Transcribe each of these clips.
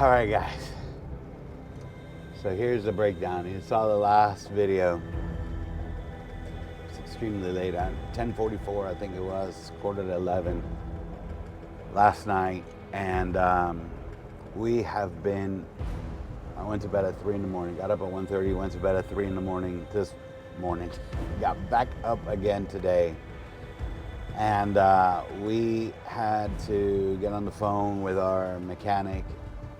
All right, guys. So here's the breakdown. You saw the last video. It's extremely late. At 10:44, I think it was, quarter to 11 last night, and we have been. I went to bed at 3 in the morning. Got up at 1:30. Went to bed at 3 in the morning this morning. Got back up again today. And we had to get on the phone with our mechanic,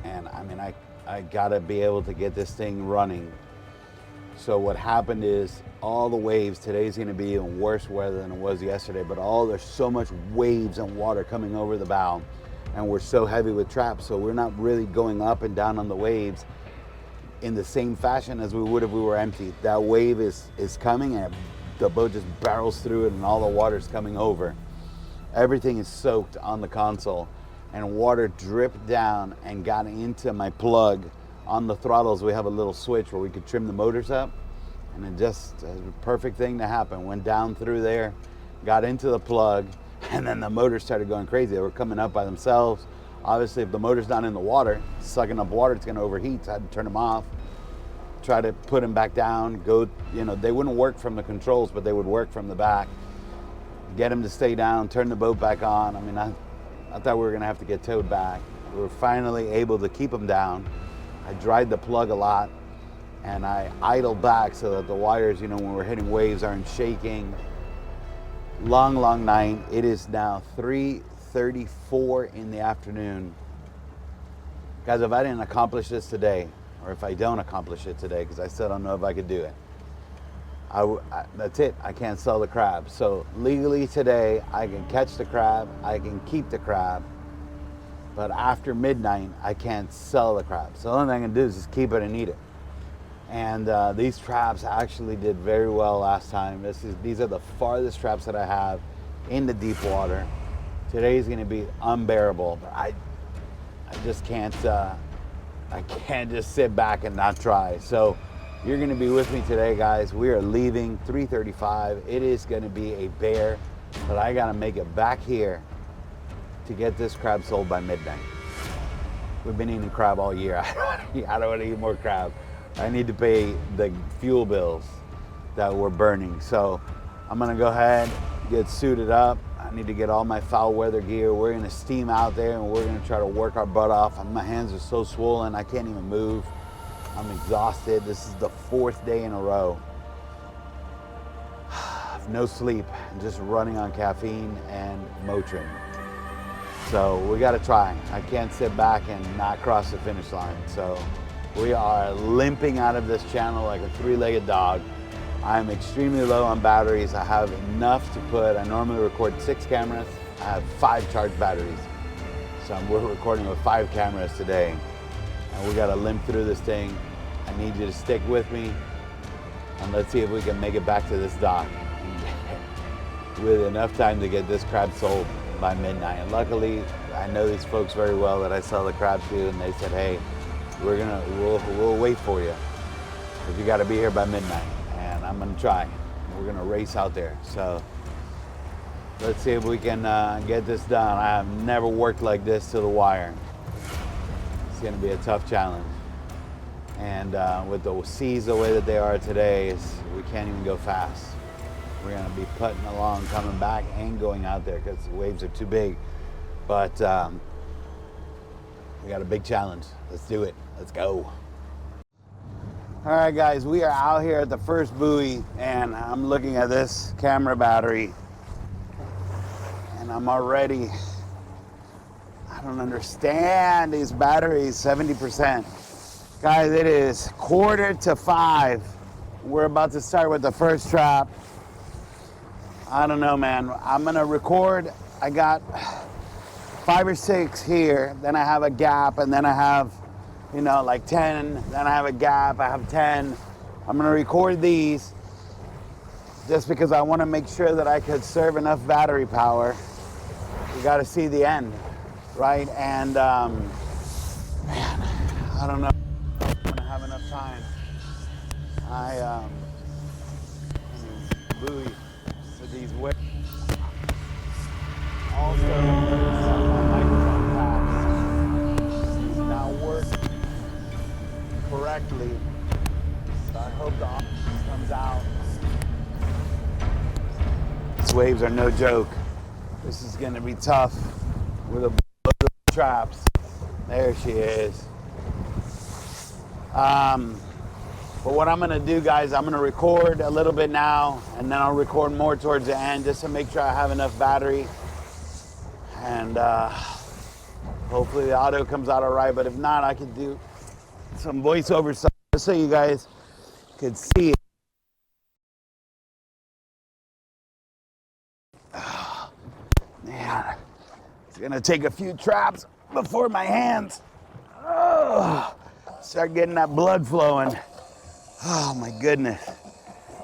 and I mean, I gotta be able to get this thing running. So what happened is all the waves, today's gonna be even worse weather than it was yesterday, but there's so much waves and water coming over the bow, and we're so heavy with traps, so we're not really going up and down on the waves in the same fashion as we would if we were empty. That wave is coming, and the boat just barrels through it, and all the water's coming over. Everything is soaked on the console, and water dripped down and got into my plug. On the throttles, we have a little switch where we could trim the motors up, and it just a perfect thing to happen. Went down through there, got into the plug, and then the motors started going crazy. They were coming up by themselves. Obviously, if the motor's not in the water, sucking up water, it's gonna overheat, so I had to turn them off. Try to put them back down, they wouldn't work from the controls, but they would work from the back. Get them to stay down, turn the boat back on. I mean, I thought we were gonna have to get towed back. We were finally able to keep them down. I dried the plug a lot, and I idled back so that the wires, when we're hitting waves, aren't shaking. Long night. It is now 3:34 in the afternoon. Guys, if I didn't accomplish this today, or if I don't accomplish it today, because I still don't know if I could do it, that's it. I can't sell the crab. So legally today, I can catch the crab, I can keep the crab, but after midnight, I can't sell the crab. So the only thing I can do is just keep it and eat it. And these traps actually did very well last time. These are the farthest traps that I have in the deep water. Today's gonna be unbearable, but I just can't, I can't just sit back and not try. So you're gonna be with me today, guys. We are leaving 3:35. It is gonna be a bear, but I gotta make it back here to get this crab sold by midnight. We've been eating crab all year. I don't wanna eat more crab. I need to pay the fuel bills that we're burning. So I'm gonna go ahead, get suited up. I need to get all my foul weather gear. We're gonna steam out there, and we're gonna try to work our butt off. My hands are so swollen, I can't even move. I'm exhausted. This is the 4th day in a row of no sleep and just running on caffeine and Motrin. So we gotta try. I can't sit back and not cross the finish line. So we are limping out of this channel like a 3-legged dog. I'm extremely low on batteries. I have enough to I normally record 6 cameras. I have 5 charged batteries. So we're recording with 5 cameras today. And we gotta limp through this thing. I need you to stick with me. And let's see if we can make it back to this dock with enough time to get this crab sold by midnight. And luckily, I know these folks very well that I sell the crab to, and they said, hey, we'll wait for you, but you gotta be here by midnight. And I'm gonna try. We're gonna race out there. So let's see if we can get this done. I have never worked like this to the wire. It's gonna be a tough challenge. And with the seas the way that they are today, we can't even go fast. We're gonna be putting along, coming back and going out there because the waves are too big. But we got a big challenge. Let's do it. Let's go. All right, guys, we are out here at the first buoy, and I'm looking at this camera battery, and I'm already, I don't understand these batteries, 70%. Guys, it is 4:45. We're about to start with the first trap. I don't know, man. I'm gonna record. I got 5 or 6 here, then I have a gap, and then I have, like 10, then I have a gap, I have 10. I'm gonna record these just because I wanna make sure that I could serve enough battery power. You gotta see the end, right? And man, I don't know if I'm gonna have enough time. Buoy with these waves. Also, my microphone packs is now working. waves are no joke. This is gonna be tough with a load of traps. There she is. But what I'm gonna do, guys, I'm gonna record a little bit now, and then I'll record more towards the end just to make sure I have enough battery. And hopefully the audio comes out all right, but if not, I can do some voiceover stuff just so you guys could see it. Oh, man, it's gonna take a few traps before my hands start getting that blood flowing. Oh my goodness,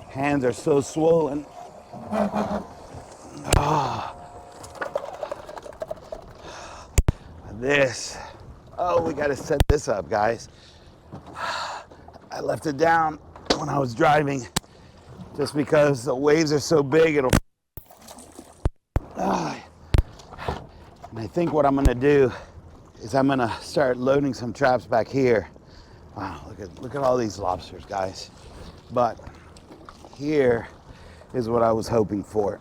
hands are so swollen. This, we gotta set this up, guys. I left it down when I was driving just because the waves are so big, it'll. And I think what I'm gonna do is I'm gonna start loading some traps back here. Wow, look at all these lobsters, guys. But here is what I was hoping for,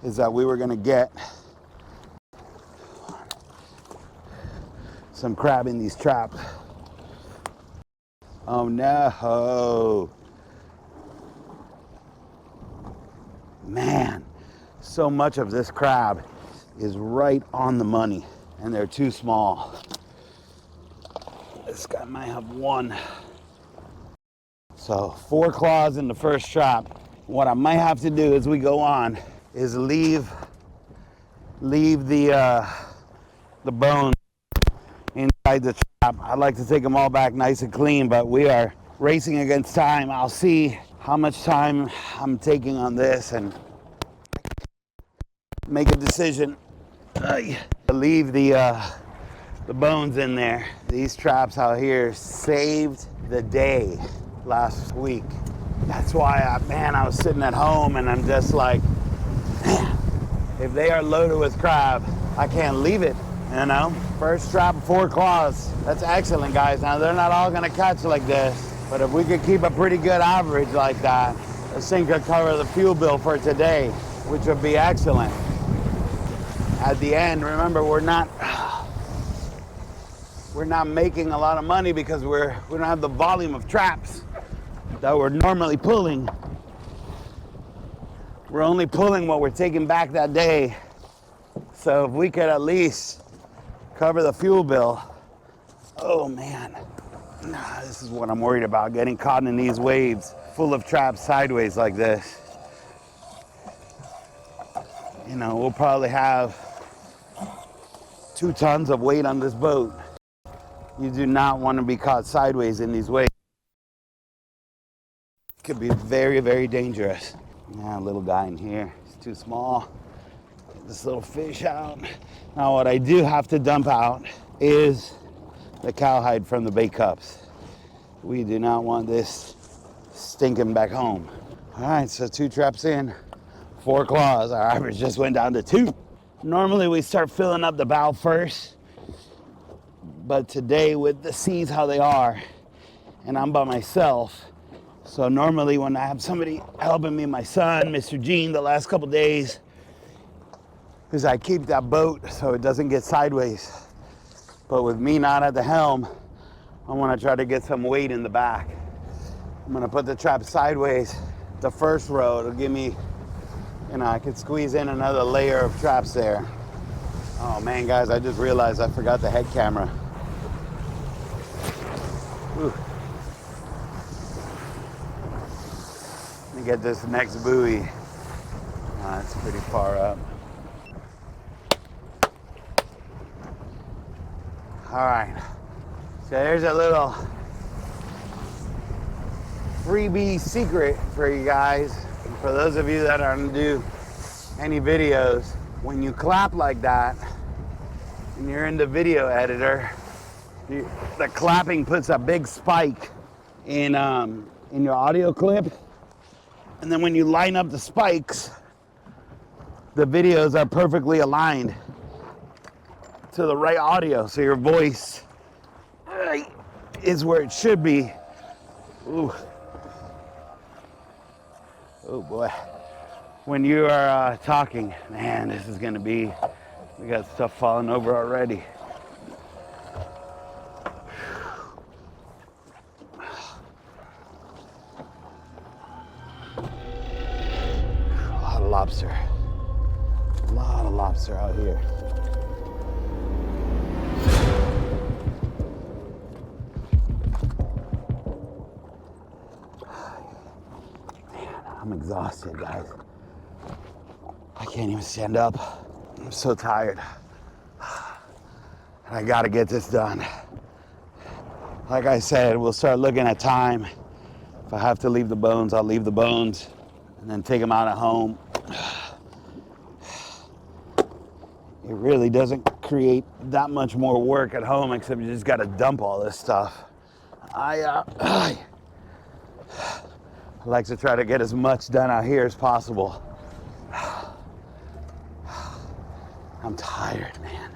is that we were gonna get some crab in these traps. Oh no. Man, so much of this crab is right on the money, and they're too small. This guy might have one. So 4 claws in the first trap. What I might have to do as we go on is leave the bones inside the trap. I'd like to take them all back nice and clean, but we are racing against time. I'll see how much time I'm taking on this and make a decision. Leave the bones in there. These traps out here saved the day last week. That's why I was sitting at home and I'm just like, man, if they are loaded with crab, I can't leave it, you know? First trap, 4 claws. That's excellent, guys. Now, they're not all gonna catch like this, but if we could keep a pretty good average like that, this thing could cover the fuel bill for today, which would be excellent. At the end, remember, we're not making a lot of money because we don't have the volume of traps that we're normally pulling. We're only pulling what we're taking back that day. So if we could at least cover the fuel bill, oh man, this is what I'm worried about, getting caught in these waves full of traps sideways like this. You know, we'll probably have 2 tons of weight on this boat. You do not want to be caught sideways in these waves. It could be very, very dangerous. Yeah, little guy in here, he's too small. Get this little fish out. Now what I do have to dump out is the cowhide from the bait cups. We do not want this stinking back home. All right, so 2 traps in, 4 claws. Our average just went down to 2. Normally we start filling up the bow first, but today with the seas how they are, and I'm by myself, so normally when I have somebody helping me, my son, Mr. Gene, the last couple days, is I keep that boat so it doesn't get sideways. But with me not at the helm, I want to try to get some weight in the back. I'm gonna put the trap sideways, the first row. It'll give me, you know, I could squeeze in another layer of traps there. Oh man, guys, I just realized I forgot the head camera. Ooh. Let me get this next buoy. It's pretty far up. All right, so there's a little freebie secret for you guys. And for those of you that aren't do any videos, when you clap like that and you're in the video editor, the clapping puts a big spike in your audio clip, and then when you line up the spikes, the videos are perfectly aligned to the right audio, so your voice is where it should be. Ooh. Oh boy. when you are talking. Man, this is gonna be, we got stuff falling over already. A lot of lobster. A lot of lobster out here. Man, I'm exhausted, guys. I can't even stand up. I'm so tired. I gotta get this done. Like I said, we'll start looking at time. If I have to leave the bones, I'll leave the bones and then take them out at home. It really doesn't create that much more work at home, except you just gotta dump all this stuff. I like to try to get as much done out here as possible. I'm tired, man.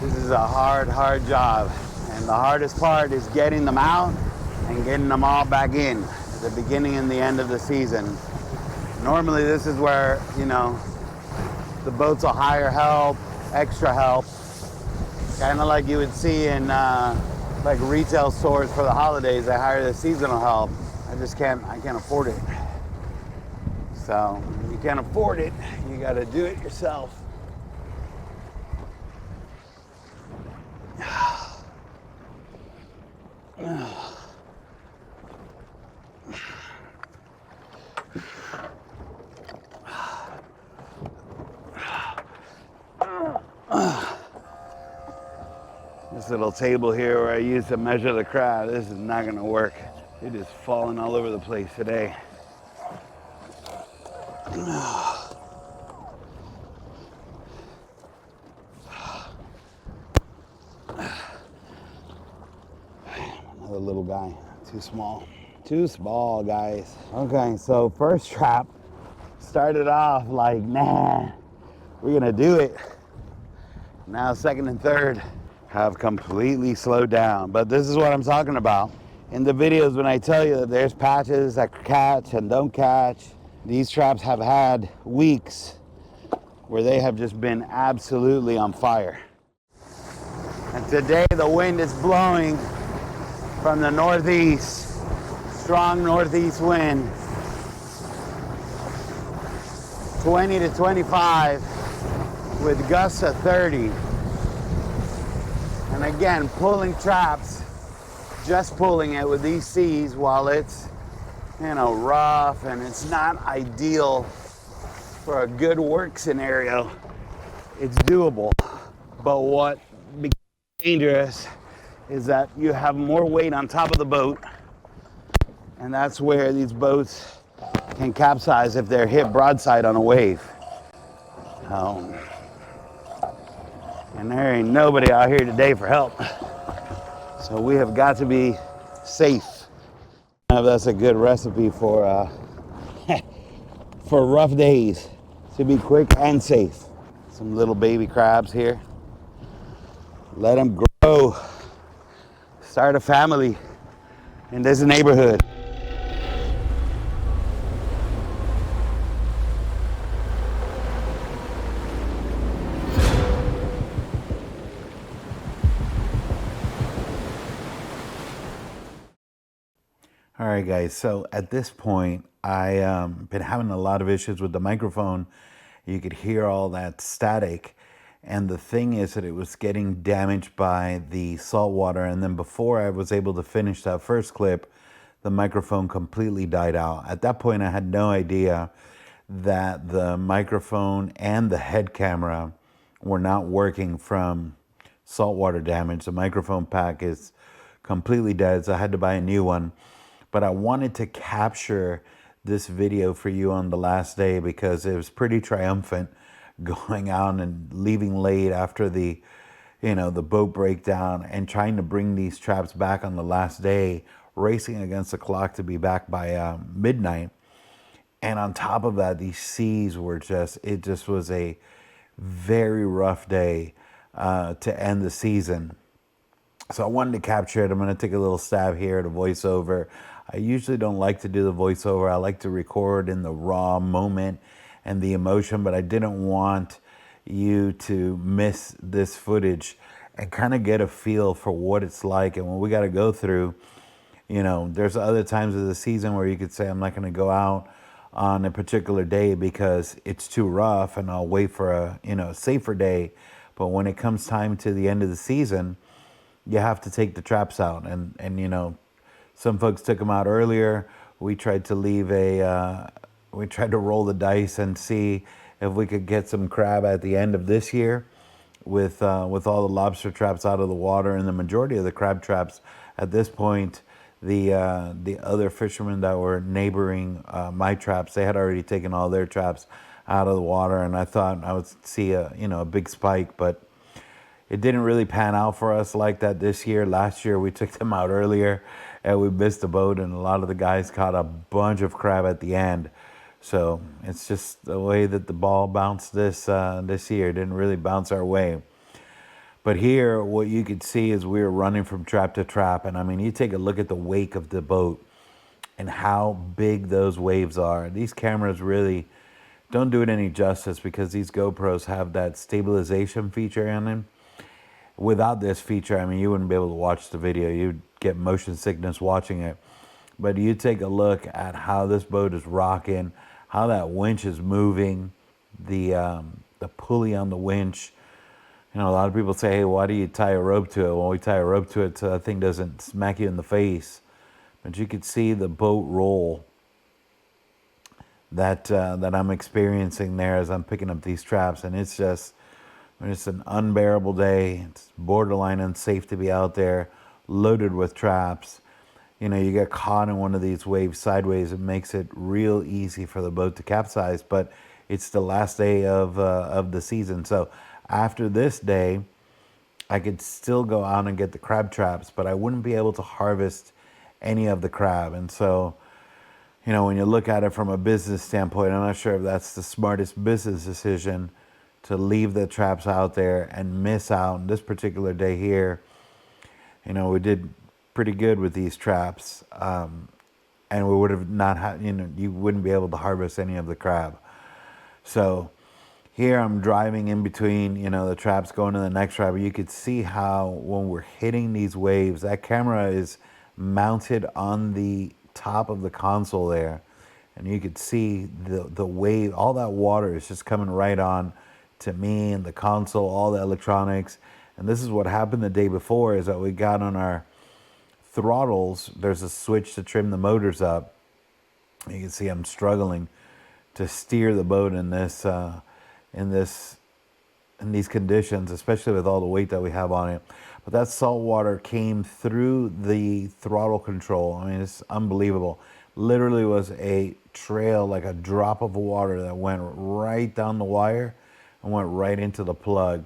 This is a hard job. And the hardest part is getting them out and getting them all back in at the beginning and the end of the season. Normally this is where, you know, the boats will hire help, extra help, kind of like you would see in like retail stores for the holidays. They hire the seasonal help. I can't afford it. So you can't afford it, you got to do it yourself. This little table here where I used to measure the crab, this is not going to work. It is falling all over the place today. Another little guy, too small. Too small, guys. Okay, so first trap started off like, nah, we're gonna do it. Now second and third have completely slowed down, but this is what I'm talking about. In the videos when I tell you that there's patches that catch and don't catch, these traps have had weeks where they have just been absolutely on fire. And today the wind is blowing from the northeast, strong northeast wind, 20 to 25 with gusts of 30. And again, pulling traps, just pulling it with these seas while it's, you know, rough and it's not ideal for a good work scenario. It's doable. But what becomes dangerous is that you have more weight on top of the boat, and that's where these boats can capsize if they're hit broadside on a wave. And there ain't nobody out here today for help. So we have got to be safe. That's a good recipe for for rough days, to be quick and safe. Some little baby crabs here. Let them grow. Start a family in this neighborhood. All right, guys, so at this point, I've been having a lot of issues with the microphone. You could hear all that static. And the thing is that it was getting damaged by the salt water. And then before I was able to finish that first clip, the microphone completely died out. At that point, I had no idea that the microphone and the head camera were not working from saltwater damage. The microphone pack is completely dead, so I had to buy a new one. But I wanted to capture this video for you on the last day because it was pretty triumphant going out and leaving late after the, the boat breakdown and trying to bring these traps back on the last day, racing against the clock to be back by midnight. And on top of that, these seas were it just was a very rough day to end the season. So I wanted to capture it. I'm going to take a little stab here to voice over. I usually don't like to do the voiceover. I like to record in the raw moment and the emotion, but I didn't want you to miss this footage and kind of get a feel for what it's like and what we got to go through. You know, there's other times of the season where you could say, I'm not going to go out on a particular day because it's too rough and I'll wait for a, safer day. But when it comes time to the end of the season, you have to take the traps out. And some folks took them out earlier. We tried to we tried to roll the dice and see if we could get some crab at the end of this year with all the lobster traps out of the water and the majority of the crab traps at this point. The other fishermen that were neighboring my traps, they had already taken all their traps out of the water, and I thought I would see a big spike, but it didn't really pan out for us like that this year. Last year we took them out earlier and we missed the boat, and a lot of the guys caught a bunch of crab at the end. So it's just the way that the ball bounced this year. It didn't really bounce our way. But here, what you could see is we were running from trap to trap. And I mean, you take a look at the wake of the boat and how big those waves are. These cameras really don't do it any justice because these GoPros have that stabilization feature in them. Without this feature, I mean, you wouldn't be able to watch the video. You'd get motion sickness watching it. But you take a look at how this boat is rocking, how that winch is moving, the pulley on the winch. A lot of people say, hey, why do you tie a rope to it? Well, we tie a rope to it so that thing doesn't smack you in the face. But you could see the boat roll that I'm experiencing there as I'm picking up these traps. And it's an unbearable day. It's borderline unsafe to be out there loaded with traps. You get caught in one of these waves sideways. It makes it real easy for the boat to capsize. But it's the last day of the season. So after this day, I could still go out and get the crab traps, but I wouldn't be able to harvest any of the crab. And so, when you look at it from a business standpoint, I'm not sure if that's the smartest business decision to leave the traps out there and miss out on this particular day here. We did pretty good with these traps, and we would have not had, you wouldn't be able to harvest any of the crab. So here I'm driving in between, the traps going to the next trap. You could see how when we're hitting these waves, that camera is mounted on the top of the console there. And you could see the wave, all that water is just coming right on to me and the console, all the electronics. And this is what happened the day before, is that we got on our throttles. There's a switch to trim the motors up. You can see I'm struggling to steer the boat in these conditions, especially with all the weight that we have on it. But that salt water came through the throttle control. I mean, it's unbelievable. Literally was a trail, like a drop of water that went right down the wire and went right into the plug.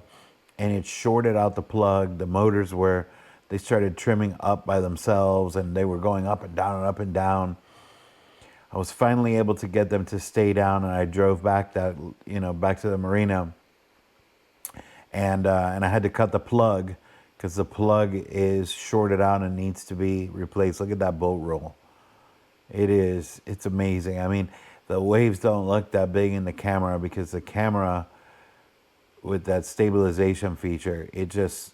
And it shorted out the plug. The motors they started trimming up by themselves, and they were going up and down and up and down. I was finally able to get them to stay down, and I drove back back to the marina. And I had to cut the plug because the plug is shorted out and needs to be replaced. Look at that boat roll. It's amazing. I mean, the waves don't look that big in the camera because the camera with that stabilization feature, it just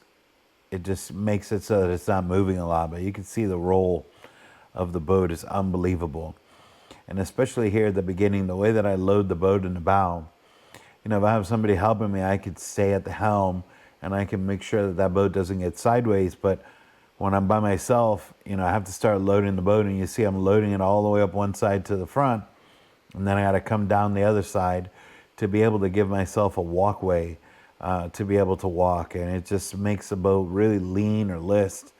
makes it so that it's not moving a lot. But you can see the roll of the boat is unbelievable. And especially here at the beginning, the way that I load the boat in the bow, if I have somebody helping me, I could stay at the helm and I can make sure that boat doesn't get sideways. But when I'm by myself, I have to start loading the boat, and you see I'm loading it all the way up one side to the front, and then I got to come down the other side to be able to give myself a walkway to be able to walk. And it just makes the boat really lean or list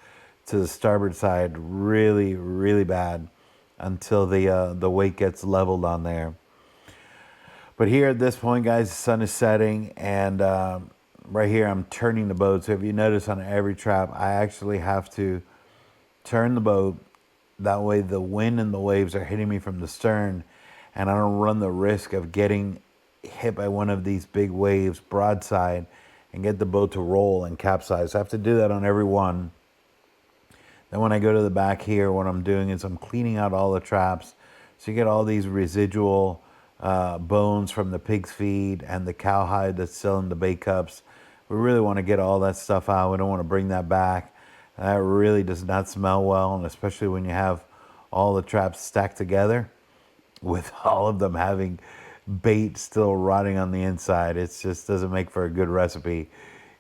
to the starboard side really, really bad until the weight gets leveled on there. But here at this point, guys, the sun is setting, and right here I'm turning the boat. So if you notice on every trap, I actually have to turn the boat. That way the wind and the waves are hitting me from the stern, and I don't run the risk of getting hit by one of these big waves broadside and get the boat to roll and capsize. I have to do that on every one. Then when I go to the back here, what I'm doing is I'm cleaning out all the traps. So you get all these residual bones from the pig's feet and the cowhide that's still in the bait cups. We really want to get all that stuff out. We don't want to bring that back. That really does not smell well, and especially when you have all the traps stacked together with all of them having bait still rotting on the inside. It just doesn't make for a good recipe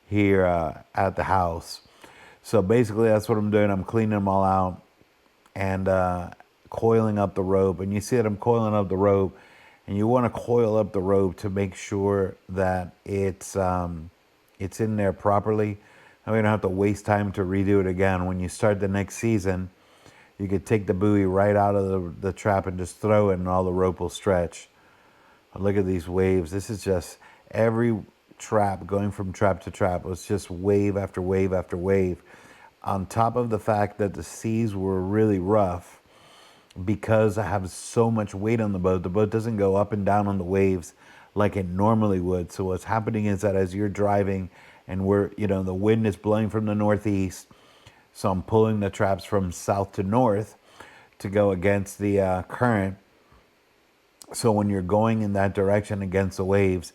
here at the house. So basically that's what I'm doing. I'm cleaning them all out and coiling up the rope. And you see that I'm coiling up the rope, and you want to coil up the rope to make sure that it's in there properly. And we don't have to waste time to redo it again. When you start the next season, you could take the buoy right out of the trap and just throw it, and all the rope will stretch. But look at these waves. This is just every trap going from trap to trap. It was just wave after wave after wave. On top of the fact that the seas were really rough, because I have so much weight on the boat doesn't go up and down on the waves like it normally would. So what's happening is that as you're driving and the wind is blowing from the northeast, so I'm pulling the traps from south to north to go against the current. So when you're going in that direction against the waves,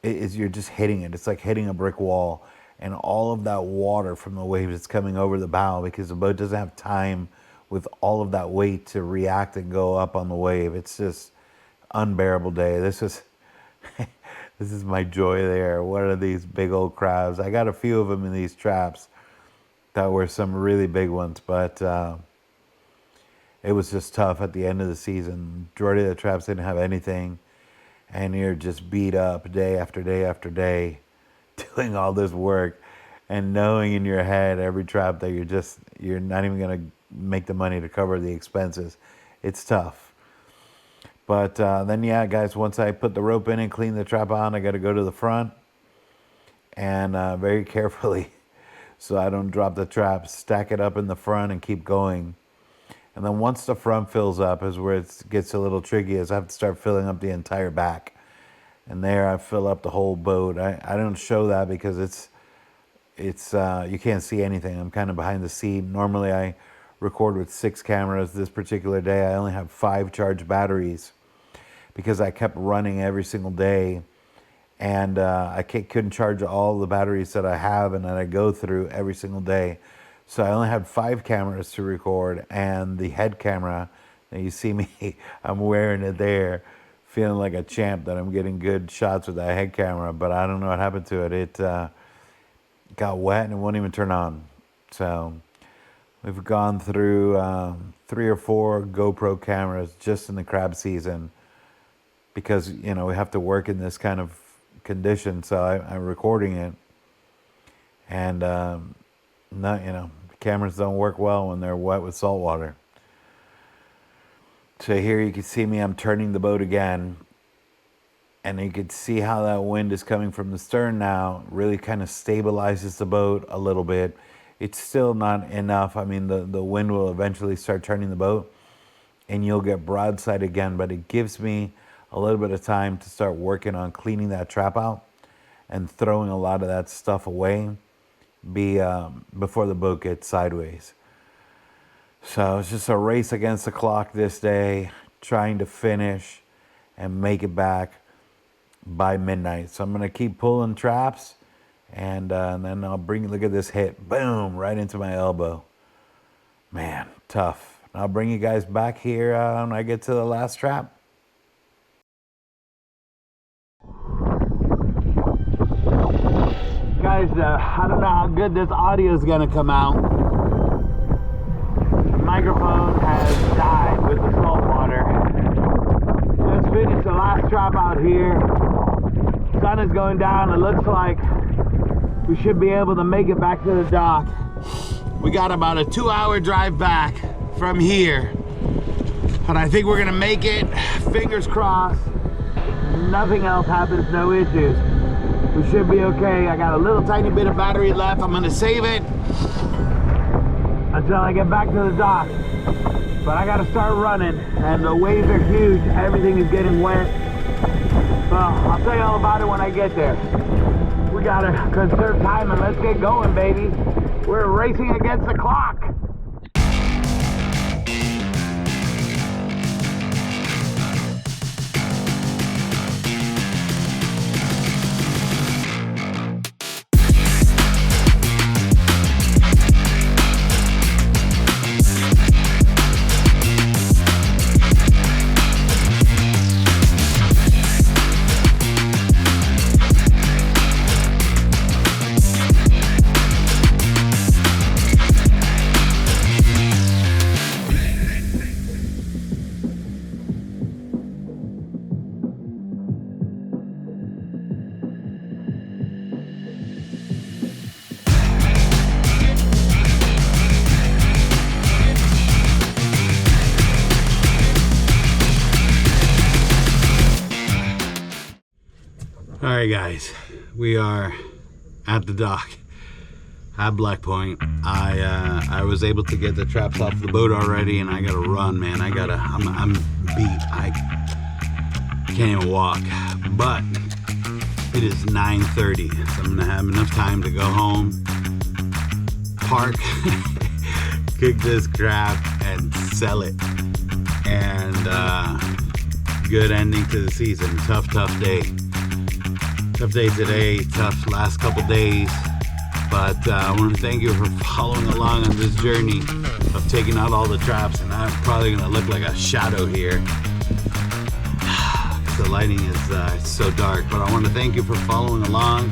you're just hitting it. It's like hitting a brick wall. And all of that water from the waves is coming over the bow because the boat doesn't have time with all of that weight to react and go up on the wave. It's just unbearable day. This is this is my joy there. What are these big old crabs? I got a few of them in these traps that were some really big ones, but it was just tough at the end of the season. Majority of the traps didn't have anything, and you're just beat up day after day after day doing all this work and knowing in your head every trap that you're not even going to make the money to cover the expenses. It's tough. But then, yeah, guys, once I put the rope in and clean the trap on, I got to go to the front and very carefully, so I don't drop the trap, stack it up in the front and keep going. And then once the front fills up is where it gets a little tricky, is I have to start filling up the entire back. And there I fill up the whole boat. I don't show that because it's you can't see anything. I'm kind of behind the scene. Normally I record with 6 cameras. This particular day I only have 5 charged batteries because I kept running every single day, and I couldn't charge all the batteries that I have and that I go through every single day. So I only had 5 cameras to record, and the head camera, and you see me, I'm wearing it there, feeling like a champ that I'm getting good shots with that head camera, but I don't know what happened to it. It got wet and it won't even turn on. So we've gone through 3 or 4 GoPro cameras just in the crab season because, we have to work in this kind of condition. So I'm recording it, and cameras don't work well when they're wet with salt water. So here you can see me, I'm turning the boat again, and you can see how that wind is coming from the stern now. Really kind of stabilizes the boat a little bit. It's still not enough. I mean, the wind will eventually start turning the boat and you'll get broadside again, but it gives me a little bit of time to start working on cleaning that trap out and throwing a lot of that stuff away before the boat gets sideways. So it's just a race against the clock this day, trying to finish and make it back by midnight. So I'm going to keep pulling traps, and then I'll look at this hit, boom, right into my elbow. Man, tough. I'll bring you guys back here when I get to the last trap. Guys, I don't know how good this audio is going to come out. Microphone has died with the salt water. Just finished the last trap out here. Sun is going down. It looks like we should be able to make it back to the dock. We got about a 2-hour drive back from here, but I think we're gonna make it. Fingers crossed. Nothing else happens, no issues. We should be okay. I got a little tiny bit of battery left. I'm gonna save it until I get back to the dock, but I gotta start running, and the waves are huge. Everything is getting wet. Well, I'll tell you all about it when I get there. We gotta conserve time and let's get going, baby. We're racing against the clock. All right, guys, we are at the dock at Black Point. I was able to get the traps off the boat already, and I gotta run, man. I'm beat. I can't even walk, but it is 9:30, so I'm gonna have enough time to go home, park, cook this crap, and sell it. And good ending to the season. Tough day. Tough day today, tough last couple days. But I want to thank you for following along on this journey of taking out all the traps. And I'm probably going to look like a shadow here. The lighting is so dark. But I want to thank you for following along.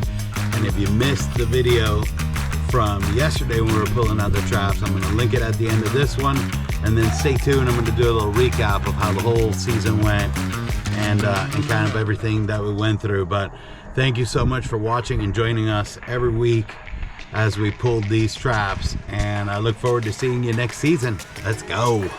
And if you missed the video from yesterday when we were pulling out the traps, I'm going to link it at the end of this one. And then stay tuned. I'm going to do a little recap of how the whole season went and kind of everything that we went through. But thank you so much for watching and joining us every week as we pulled these traps, and I look forward to seeing you next season. Let's go.